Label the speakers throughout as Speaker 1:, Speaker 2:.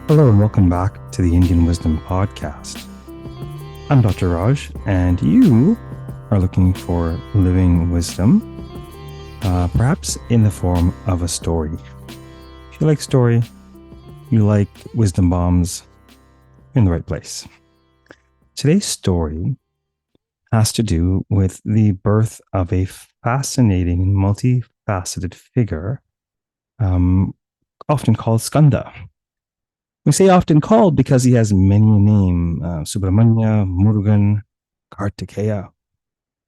Speaker 1: Hello and welcome back to the Indian Wisdom Podcast. I'm Dr. Raj, and you are looking for living wisdom, perhaps in the form of a story. If you like story, you like wisdom bombs, you're in the right place. Today's story has to do with the birth of a fascinating and multifaceted figure, often called Skanda. We say often called because he has many names: Subramanya, Murugan, Kārttikeya.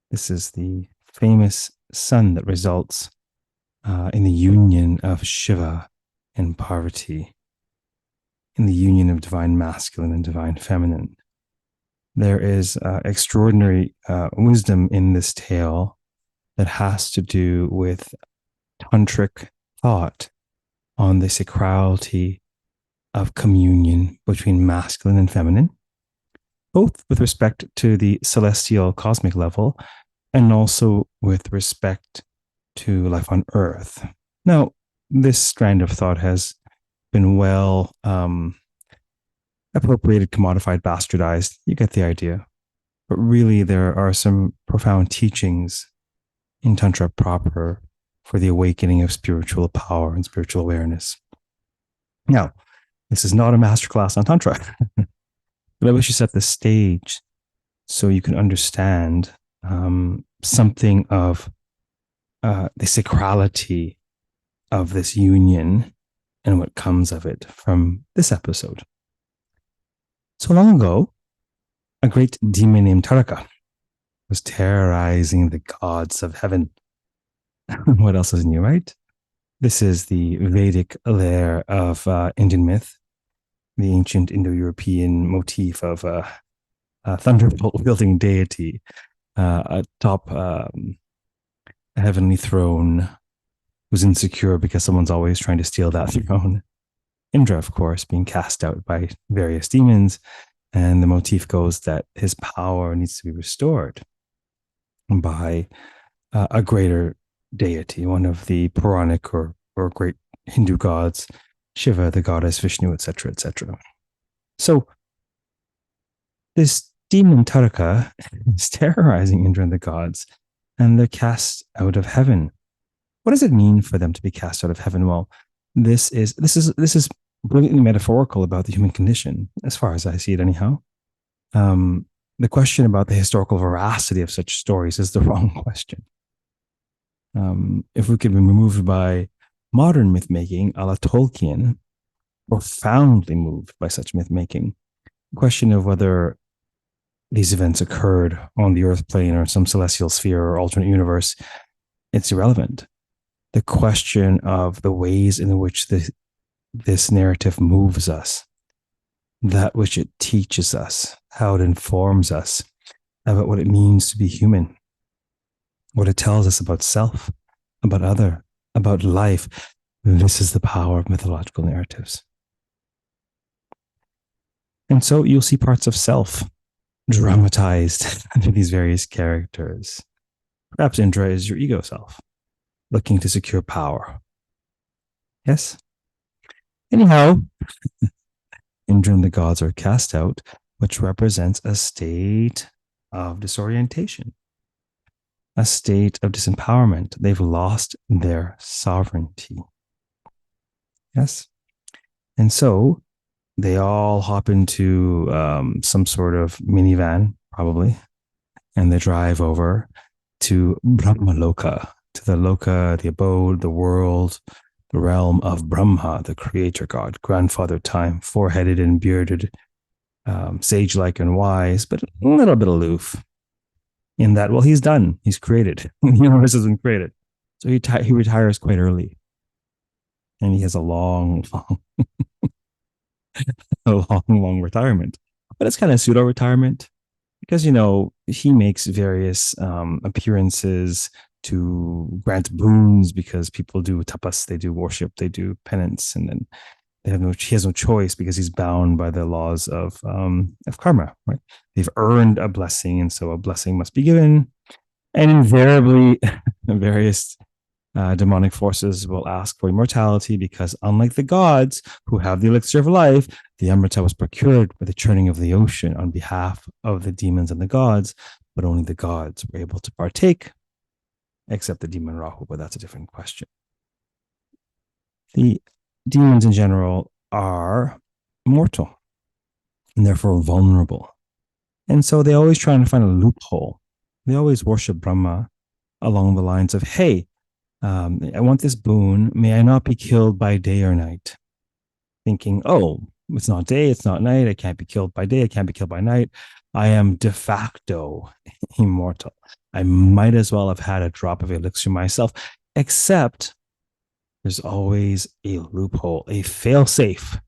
Speaker 1: This is the famous son that results in the union of Śiva and Parvati, in the union of divine masculine and divine feminine. There is extraordinary wisdom in this tale that has to do with tantric thought on the sacrality of communion between masculine and feminine, both with respect to the celestial cosmic level and also with respect to life on earth. Now, this strand of thought has been well appropriated, commodified, bastardized. You get the idea. But really, there are some profound teachings in Tantra proper for the awakening of spiritual power and spiritual awareness. Now, this is not a masterclass on Tantra, but I wish you set the stage so you can understand something of the sacrality of this union and what comes of it from this episode. So long ago, a great demon named Taraka was terrorizing the gods of heaven. What else is new, right? This is the Vedic layer of Indian myth, the ancient Indo-European motif of a thunderbolt-wielding deity atop a heavenly throne who's insecure because someone's always trying to steal that throne. Indra, of course, being cast out by various demons, and the motif goes that his power needs to be restored by a greater deity, one of the Puranic or great Hindu gods, Shiva, the goddess, Vishnu, etc., etc. So this demon Taraka is terrorizing Indra and the gods, and they're cast out of heaven. What does it mean for them to be cast out of heaven? Well, this is brilliantly metaphorical about the human condition, as far as I see it, anyhow. The question about the historical veracity of such stories is the wrong question. If we could be removed by modern myth-making, a la Tolkien, profoundly moved by such myth-making, the question of whether these events occurred on the earth plane or some celestial sphere or alternate universe, it's irrelevant. The question of the ways in which this narrative moves us, that which it teaches us, how it informs us about what it means to be human, what it tells us about self, about other, about life. This is the power of mythological narratives. And so you'll see parts of self dramatized through these various characters. Perhaps Indra is your ego self, looking to secure power. Yes? Anyhow, Indra and the gods are cast out, which represents a state of disorientation, a state of disempowerment. They've lost their sovereignty. Yes? And so they all hop into some sort of minivan, probably, and they drive over to Brahmaloka, to the Loka, the abode, the world, the realm of Brahma, the creator god, grandfather time, four-headed and bearded, sage-like and wise, but a little bit aloof. In that, well, he's done. He's created. The universe has been created. So he retires quite early. And he has a long retirement. But it's kind of pseudo-retirement because, he makes various appearances to grant boons because people do tapas, they do worship, they do penance, and then he has no choice because he's bound by the laws of karma, right? They've earned a blessing, and so a blessing must be given. And invariably, various Demonic forces will ask for immortality because, unlike the gods who have the elixir of life, the Amrita was procured by the churning of the ocean on behalf of the demons and the gods, but only the gods were able to partake, except the demon Rahu, but that's a different question. The demons in general are mortal and therefore vulnerable. And so they always try to find a loophole. They always worship Brahma along the lines of, hey, I want this boon. May I not be killed by day or night? Thinking, oh, it's not day, it's not night. I can't be killed by day. I can't be killed by night. I am de facto immortal. I might as well have had a drop of elixir myself, except there's always a loophole, a fail-safe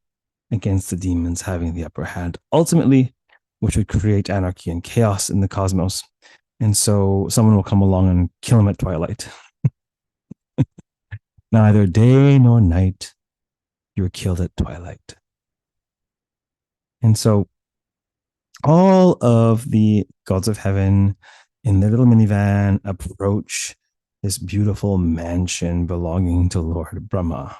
Speaker 1: against the demons having the upper hand, ultimately, which would create anarchy and chaos in the cosmos. And so someone will come along and kill him at twilight. Neither day nor night, you were killed at twilight. And so all of the gods of heaven in their little minivan approach this beautiful mansion belonging to Lord Brahma.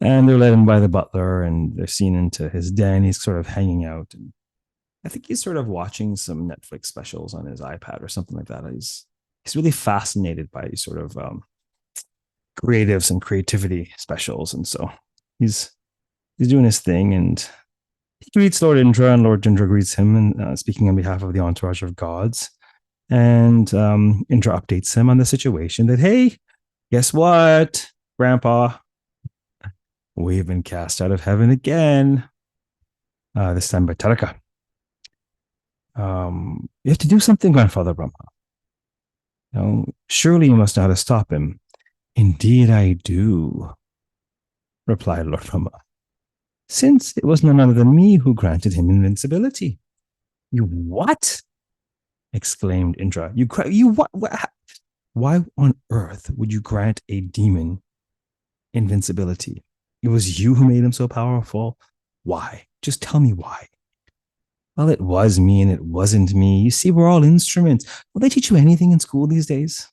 Speaker 1: And they're led in by the butler, and they're seen into his den. He's sort of hanging out. And I think he's sort of watching some Netflix specials on his iPad or something like that. He's really fascinated by these sort of creatives and creativity specials. And so he's doing his thing, and he greets Lord Indra, and Lord Indra greets him, and speaking on behalf of the entourage of gods. And Indra updates him on the situation that, hey, guess what, Grandpa? We've been cast out of heaven again, this time by Kārttikeya. You have to do something, Grandfather Brahma. Surely you must know how to stop him. Indeed I do, replied Lord Brahma, since it was none other than me who granted him invincibility. You what? Exclaimed Indra. You what? Why on earth would you grant a demon invincibility? It was you who made him so powerful. Why? Just tell me why. Well, it was me and it wasn't me. You see, we're all instruments. Will they teach you anything in school these days?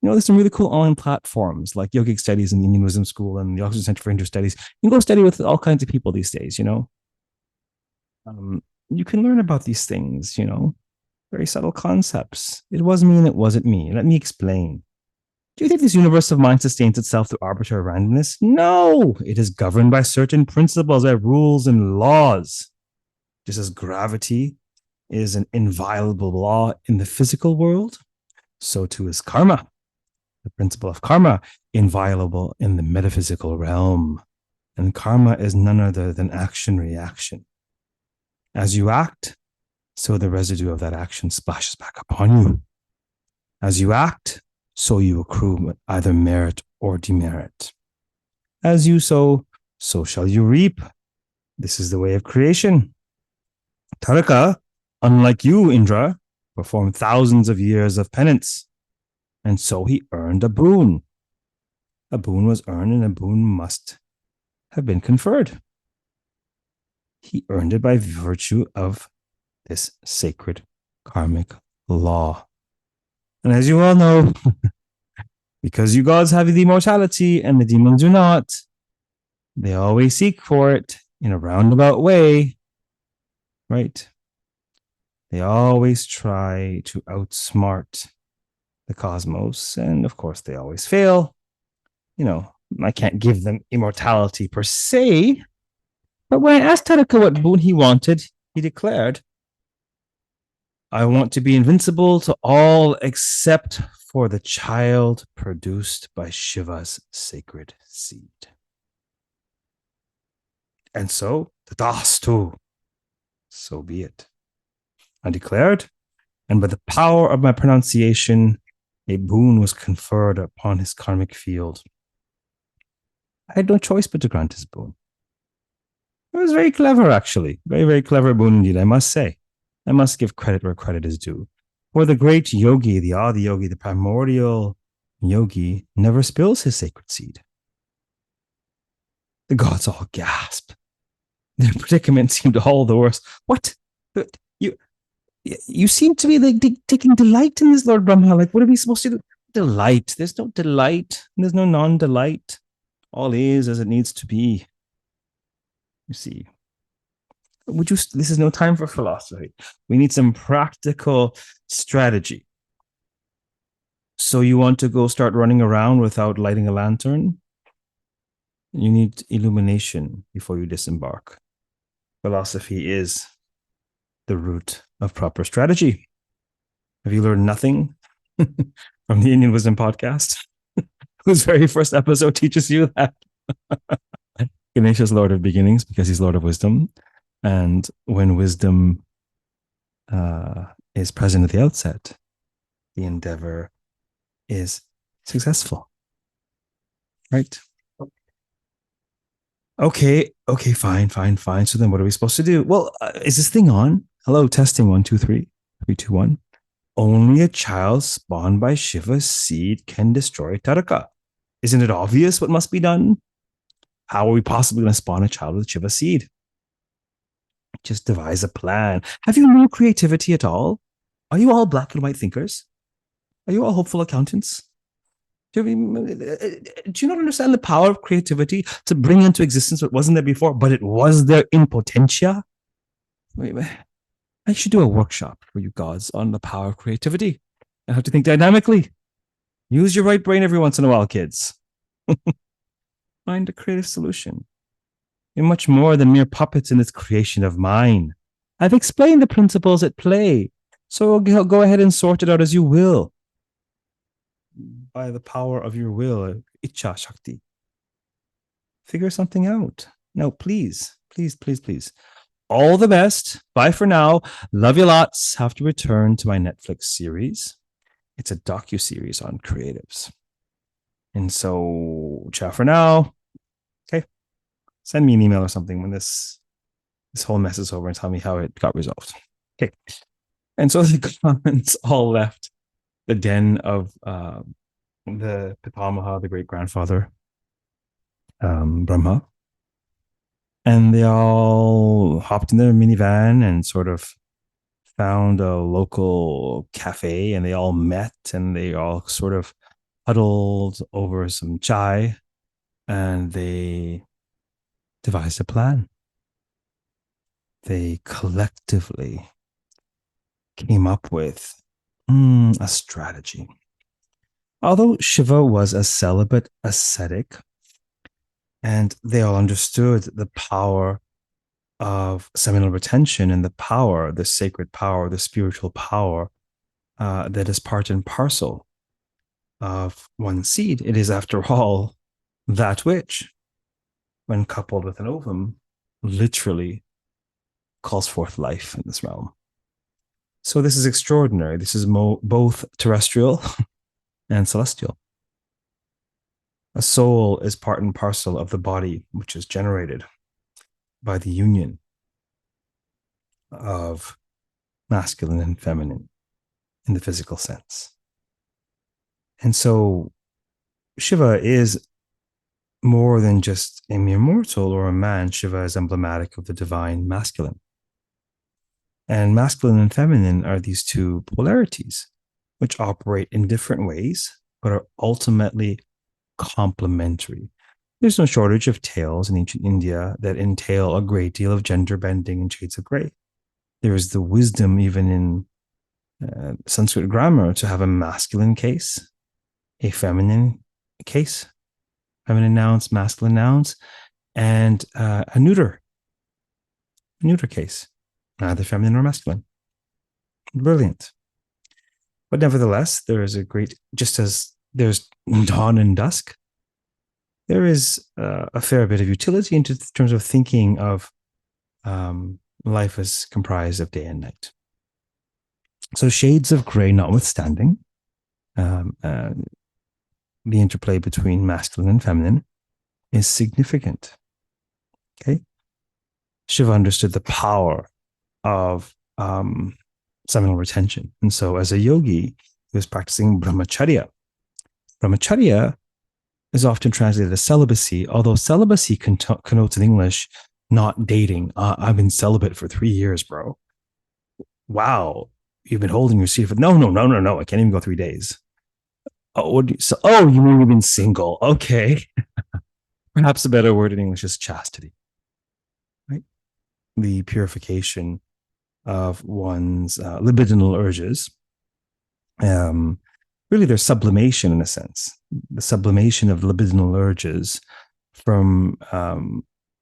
Speaker 1: There's some really cool online platforms like Yogic Studies and the Indian Wisdom School and the Oxford Center for Hindu Studies. You can go study with all kinds of people these days, you can learn about these things, very subtle concepts. It was me and it wasn't me. Let me explain. Do you think this universe of mind sustains itself through arbitrary randomness? No, it is governed by certain principles, by rules and laws. Just as gravity is an inviolable law in the physical world, so too is karma. The principle of karma, inviolable in the metaphysical realm. And karma is none other than action-reaction. As you act, so the residue of that action splashes back upon you. As you act, so you accrue either merit or demerit. As you sow, so shall you reap. This is the way of creation. Kārttikeya, unlike you, Indra, performed thousands of years of penance. And so he earned a boon. A boon was earned, and a boon must have been conferred. He earned it by virtue of this sacred karmic law. And as you all know, because you gods have the immortality and the demons do not, they always seek for it in a roundabout way, right? They always try to outsmart the cosmos, and of course they always fail. I can't give them immortality per se, but when I asked Kārttikeya what boon he wanted, he declared, I want to be invincible to all except for the child produced by Shiva's sacred seed. And so, tadastu, so be it. I declared, and by the power of my pronunciation, a boon was conferred upon his karmic field. I had no choice but to grant his boon. It was very clever, actually. Very, very clever boon indeed, I must say. I must give credit where credit is due. For the great yogi, the Adi yogi, the primordial yogi, never spills his sacred seed. The gods all gasp. Their predicament seemed all the worse. What? You seem to be like taking delight in this, Lord Brahma. Like, what are we supposed to do? delight. There's no delight. There's no non-delight. All is as it needs to be. You see, this is no time for philosophy. We need some practical strategy. So you want to go start running around without lighting a lantern? You need illumination before you disembark. Philosophy is the root of proper strategy. Have you learned nothing from the Indian Wisdom podcast, whose very first episode teaches you that Ganesha is Lord of Beginnings because he's Lord of Wisdom. And when wisdom is present at the outset, the endeavor is successful. Right? Okay, fine. So then what are we supposed to do? Well, is this thing on? Hello, testing 1, 2, 3. 3, 2, 1. Only a child spawned by Shiva's seed can destroy Taraka. Isn't it obvious what must be done? How are we possibly going to spawn a child with Shiva's seed? Just devise a plan. Have you no creativity at all? Are you all black and white thinkers? Are you all hopeful accountants? Do you not understand the power of creativity to bring into existence what wasn't there before, but it was there in potentia? I should do a workshop for you gods on the power of creativity. I have to think dynamically. Use your right brain every once in a while, kids. Find a creative solution. You're much more than mere puppets in this creation of mine. I've explained the principles at play, so go ahead and sort it out as you will. By the power of your will, Icha Shakti. Figure something out. No, please. All the best. Bye for now. Love you lots. Have to return to my Netflix series. It's a docu-series on creatives. And so, ciao for now. Okay. Send me an email or something when this whole mess is over and tell me how it got resolved. Okay. And so the comments all left the den of the Pitamaha, the great-grandfather, Brahma. And they all hopped in their minivan and sort of found a local cafe, and they all met, and they all sort of huddled over some chai, and they devised a plan. They collectively came up with a strategy. Although Shiva was a celibate ascetic, and they all understood the power of seminal retention and the sacred power, the spiritual power that is part and parcel of one seed. It is, after all, that which, when coupled with an ovum, literally calls forth life in this realm. So this is extraordinary. This is both terrestrial and celestial. A soul is part and parcel of the body, which is generated by the union of masculine and feminine in the physical sense. And so Shiva is more than just a mere mortal or a man. Shiva is emblematic of the divine masculine. And masculine and feminine are these two polarities, which operate in different ways, but are ultimately complementary. There's no shortage of tales in ancient India that entail a great deal of gender bending and shades of gray. There is the wisdom, even in Sanskrit grammar, to have a masculine case, a feminine case, feminine nouns, masculine nouns, and a neuter case, neither feminine nor masculine. Brilliant. But nevertheless, there is a great, just as there's dawn and dusk, there is a fair bit of utility in terms of thinking of life as comprised of day and night. So shades of gray notwithstanding, the interplay between masculine and feminine is significant. Okay. Shiva understood the power of seminal retention. And so as a yogi, he was practicing brahmacharya. Brahmacharya is often translated as celibacy, although celibacy connotes in English not dating. I've been celibate for 3 years, bro. Wow. You've been holding your seat for no. I can't even go 3 days. Oh, you mean you've been single? Okay. Perhaps a better word in English is chastity, right? The purification of one's libidinal urges. Um, Really, there's sublimation in a sense, the sublimation of libidinal urges from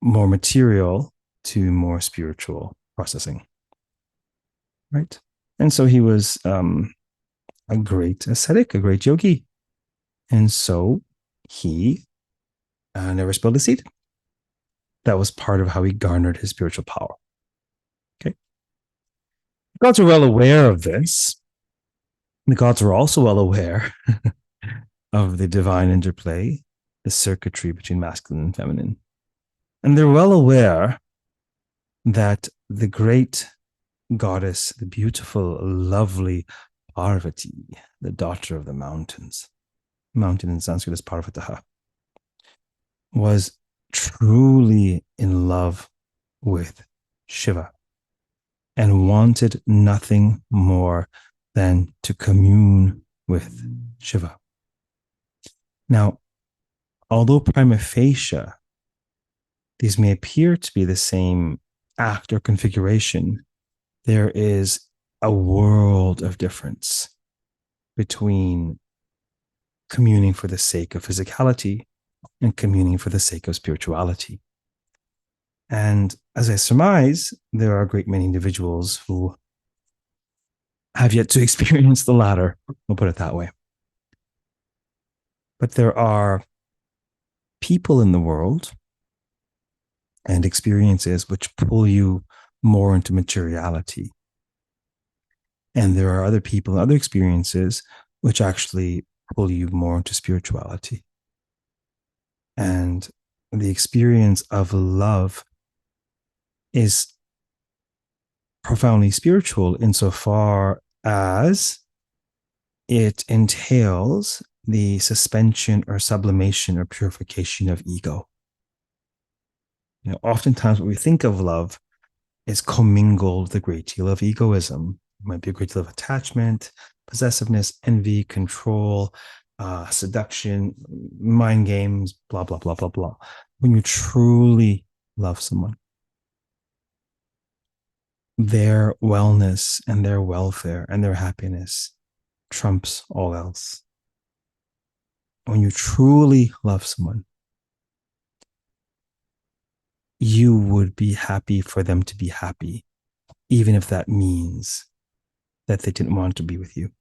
Speaker 1: more material to more spiritual processing, right? And so he was a great ascetic, a great yogi. And so he never spilled a seed. That was part of how he garnered his spiritual power. Okay. The gods are well aware of this. The gods are also well aware of the divine interplay, the circuitry between masculine and feminine. And they're well aware that the great goddess, the beautiful, lovely Parvati, the daughter of the mountains, mountain in Sanskrit is Parvataha, was truly in love with Shiva and wanted nothing more than to commune with Shiva. Now, although prima facie, these may appear to be the same act or configuration, there is a world of difference between communing for the sake of physicality and communing for the sake of spirituality. And as I surmise, there are a great many individuals who have yet to experience the latter. We'll put it that way. But there are people in the world and experiences which pull you more into materiality. And there are other people and other experiences which actually pull you more into spirituality. And the experience of love is profoundly spiritual insofar as it entails the suspension or sublimation or purification of ego. You know, oftentimes what we think of love is commingled with a great deal of egoism. It might be a great deal of attachment, possessiveness, envy, control, seduction, mind games, blah, blah, blah, blah, blah. When you truly love someone, their wellness and their welfare and their happiness trumps all else. When you truly love someone, you would be happy for them to be happy, even if that means that they didn't want to be with you.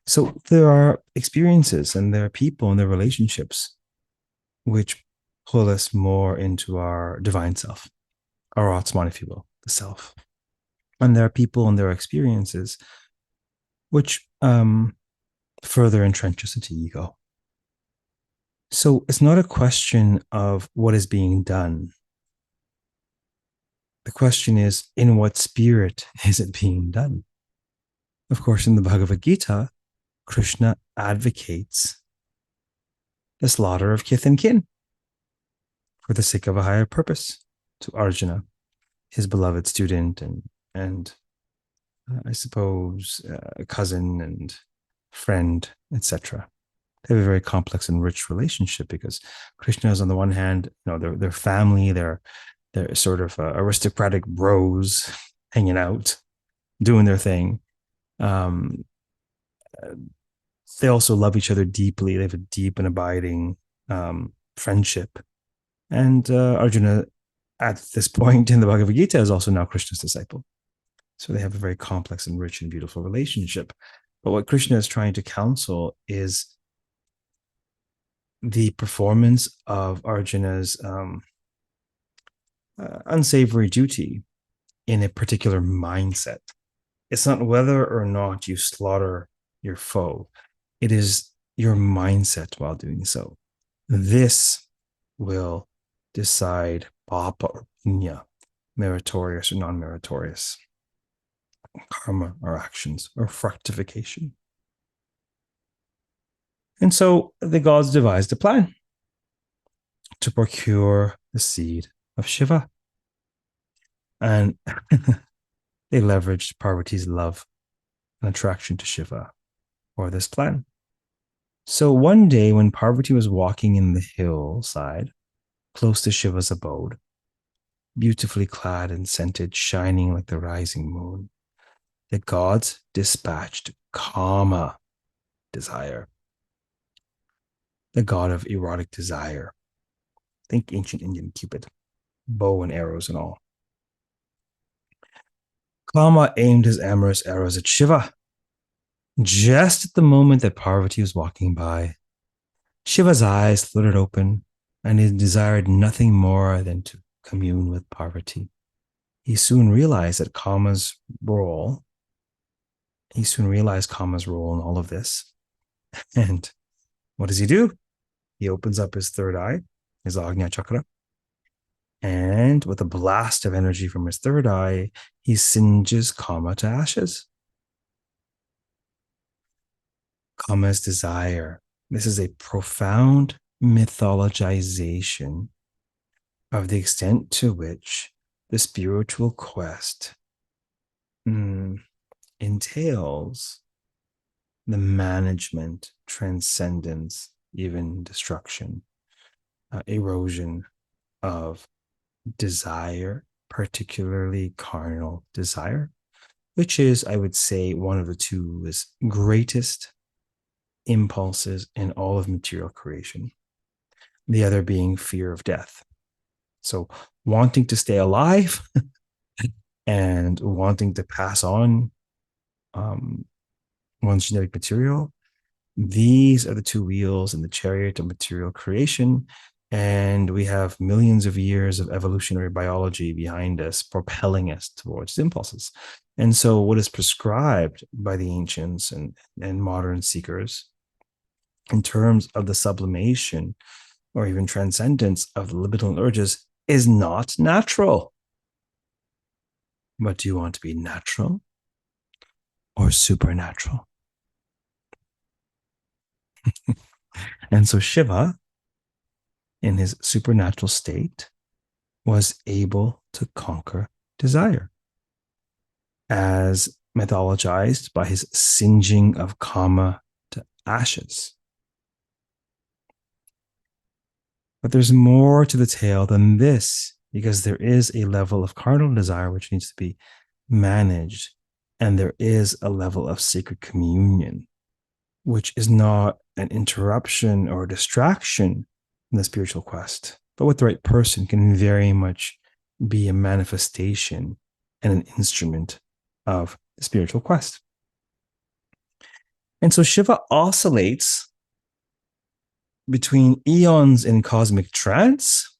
Speaker 1: So there are experiences and there are people and their relationships which pull us more into our divine self, our Atman, if you will, the self. And there are people and there are experiences which further entrench us into ego. So it's not a question of what is being done. The question is, in what spirit is it being done? Of course, in the Bhagavad Gita, Krishna advocates the slaughter of kith and kin for the sake of a higher purpose to Arjuna, his beloved student and I suppose a cousin and friend, etc. They have a very complex and rich relationship because Krishna is on the one hand, you know, their family, they're sort of aristocratic bros hanging out, doing their thing. They also love each other deeply. They have a deep and abiding friendship. And Arjuna, at this point in the Bhagavad Gita, is also now Krishna's disciple. So they have a very complex and rich and beautiful relationship. But what Krishna is trying to counsel is the performance of Arjuna's unsavory duty in a particular mindset. It's not whether or not you slaughter your foe, it is your mindset while doing so. This will decide papa or punya, meritorious or non-meritorious, karma or actions or fructification. And so the gods devised a plan to procure the seed of Shiva. And they leveraged Parvati's love and attraction to Shiva or this plan. So one day when Parvati was walking in the hillside close to Shiva's abode, beautifully clad and scented, shining like the rising moon, the gods dispatched Kama, desire, the god of erotic desire. Think ancient Indian Cupid, bow and arrows and all. Kama aimed his amorous arrows at Shiva. Just at the moment that Parvati was walking by, Shiva's eyes fluttered open, and he desired nothing more than to commune with Parvati. He soon realized Kama's role in all of this. And what does he do? He opens up his third eye, his Agnya chakra, and with a blast of energy from his third eye, he singes Kama to ashes. Kama's desire. This is a profound mythologization of the extent to which the spiritual quest entails the management, transcendence, even destruction, erosion of desire, particularly carnal desire, which is, I would say, one of the two greatest impulses in all of material creation. The other being fear of death. So wanting to stay alive and wanting to pass on one's genetic material, these are the two wheels in the chariot of material creation. And we have millions of years of evolutionary biology behind us, propelling us towards impulses. And so what is prescribed by the ancients and modern seekers in terms of the sublimation or even transcendence of the libidinal urges is not natural. But do you want to be natural or supernatural? And so Shiva, in his supernatural state, was able to conquer desire, as mythologized by his singeing of Kama to ashes. But there's more to the tale than this, because there is a level of carnal desire which needs to be managed, and there is a level of sacred communion, which is not an interruption or a distraction in the spiritual quest, but with the right person can very much be a manifestation and an instrument of the spiritual quest. And so Shiva oscillates between eons in cosmic trance,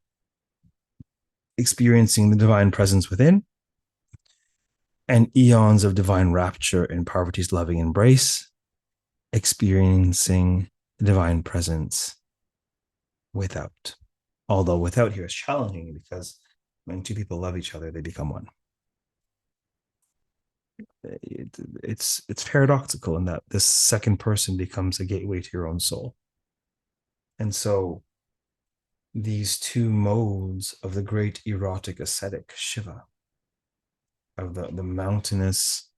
Speaker 1: experiencing the divine presence within, and eons of divine rapture in Parvati's loving embrace, experiencing the divine presence without. Although without here is challenging, because when two people love each other, they become one. It's paradoxical in that this second person becomes a gateway to your own soul. And so these two modes of the great erotic ascetic Shiva, of the mountainous,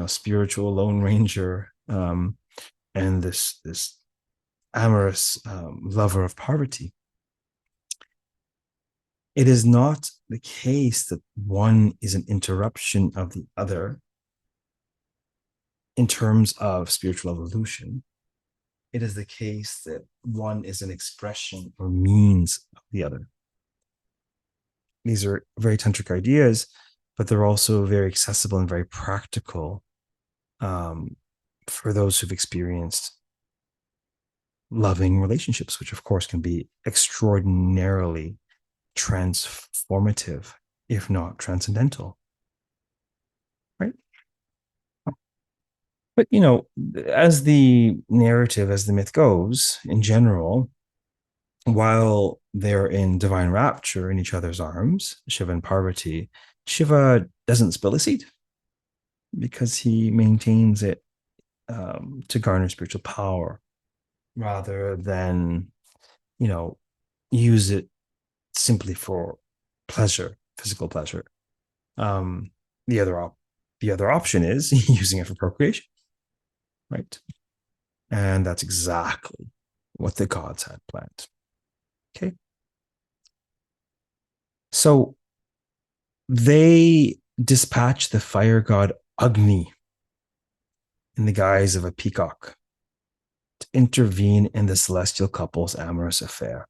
Speaker 1: spiritual Lone Ranger, and this amorous lover of Parvati, it is not the case that one is an interruption of the other in terms of spiritual evolution. It is the case that one is an expression or means of the other. These are very tantric ideas, but they're also very accessible and very practical for those who've experienced loving relationships, which of course can be extraordinarily transformative, if not transcendental. Right? But, as the narrative, as the myth goes, in general, while they're in divine rapture in each other's arms, Shiva and Parvati, Shiva doesn't spill a seed because he maintains it to garner spiritual power rather than, use it simply for pleasure, physical pleasure. The other option is using it for procreation, right? And that's exactly what the gods had planned. Okay. So they dispatched the fire god Agni in the guise of a peacock to intervene in the celestial couple's amorous affair,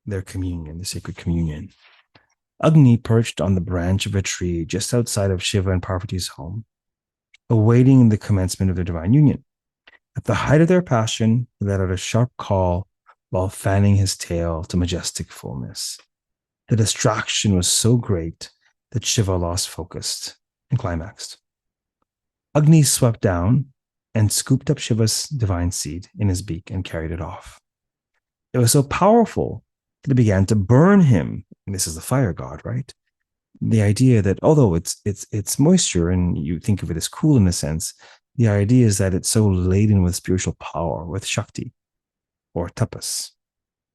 Speaker 1: their communion, the sacred communion. Agni perched on the branch of a tree just outside of Shiva and Parvati's home, awaiting the commencement of their divine union. At the height of their passion, he let out a sharp call while fanning his tail to majestic fullness. The distraction was so great that Shiva lost focus and climaxed. Agni swept down and scooped up Shiva's divine seed in his beak and carried it off. It was so powerful that it began to burn him. And this is the fire god, right? The idea that although it's moisture and you think of it as cool in a sense, the idea is that it's so laden with spiritual power, with Shakti or tapas.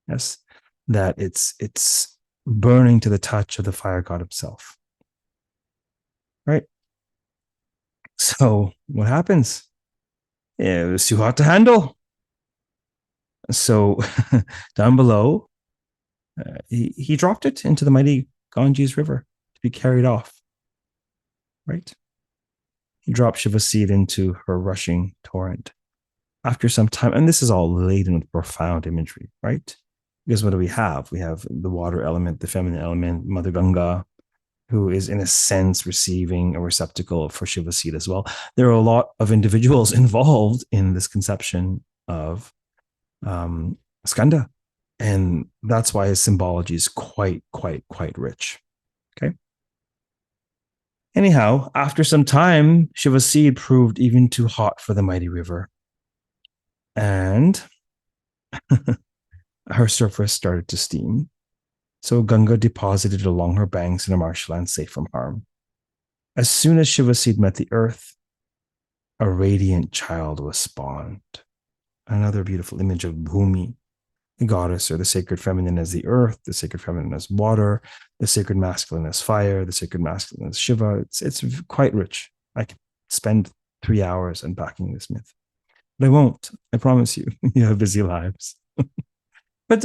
Speaker 1: Yes, that it's burning to the touch of the fire god himself. Right? So what happens? It was too hot to handle. So down below, he dropped it into the mighty Ganges River to be carried off. Right? He dropped Shiva's seed into her rushing torrent. After some time, and this is all laden with profound imagery, right? Because what do we have? We have the water element, the feminine element, Mother Ganga, who is in a sense receiving a receptacle for Shiva's seed as well. There are a lot of individuals involved in this conception of Skanda. And that's why his symbology is quite rich. Okay. Anyhow, after some time, Shiva's seed proved even too hot for the mighty river. And her surface started to steam. So Ganga deposited along her banks in a marshland safe from harm. As soon as Shiva's seed met the earth, a radiant child was spawned. Another beautiful image of Bhumi, the goddess, or the sacred feminine as the earth, the sacred feminine as water, the sacred masculine as fire, the sacred masculine as Shiva. It's quite rich. I could spend 3 hours unpacking this myth. But I won't. I promise you. You have busy lives. But,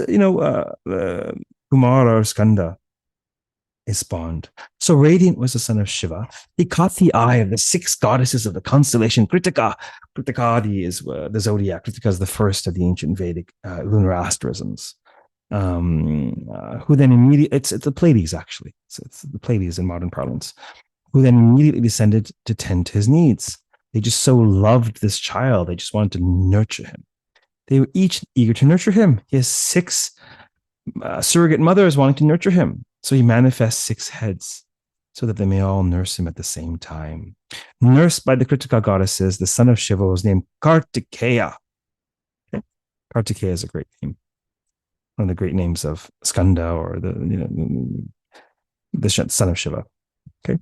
Speaker 1: Kumara or Skanda is spawned. So Radiant was the son of Shiva. He caught the eye of the 6 goddesses of the constellation Kārttikeya. Kārttikadi is the zodiac. Kārttika is the first of the ancient Vedic lunar asterisms. Who then immediately, it's the Pleiades actually. It's the Pleiades in modern parlance. Who then immediately descended to tend to his needs. They just so loved this child. They just wanted to nurture him. They were each eager to nurture him. He has 6 surrogate mothers wanting to nurture him. So he manifests 6 heads so that they may all nurse him at the same time. Nursed by the Kārttikeya goddesses, the son of Shiva was named Kārttikeya. Okay? Kārttikeya is a great name. One of the great names of Skanda, or the son of Shiva. Okay.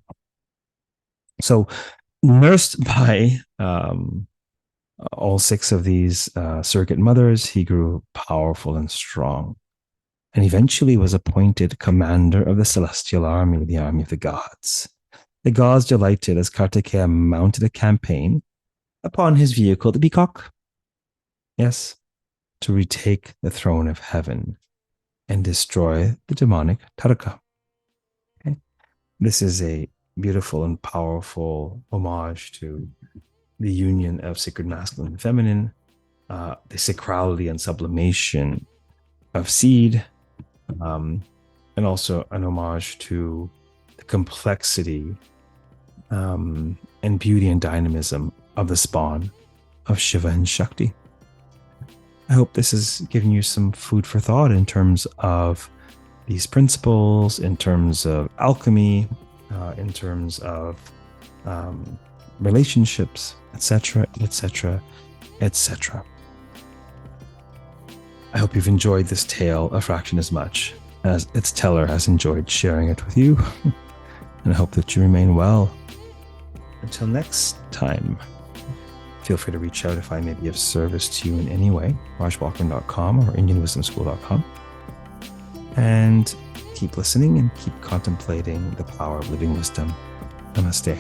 Speaker 1: So nursed by all 6 of these surrogate mothers, he grew powerful and strong, and eventually was appointed commander of the celestial army, the army of the gods. The gods delighted as Kārttikeya mounted a campaign upon his vehicle, the peacock. Yes, to retake the throne of heaven and destroy the demonic Tarka. Okay? This is a beautiful and powerful homage to the union of sacred masculine and feminine, the sacrality and sublimation of seed, and also an homage to the complexity and beauty and dynamism of the spawn of Shiva and Shakti. I hope this has given you some food for thought in terms of these principles, in terms of alchemy, in terms of relationships, etc., etc., etc. I hope you've enjoyed this tale a fraction as much as its teller has enjoyed sharing it with you, and I hope that you remain well. Until next time, feel free to reach out if I may be of service to you in any way, rajbalkaran.com or indianwisdomschool.com. And keep listening and keep contemplating the power of living wisdom. Namaste.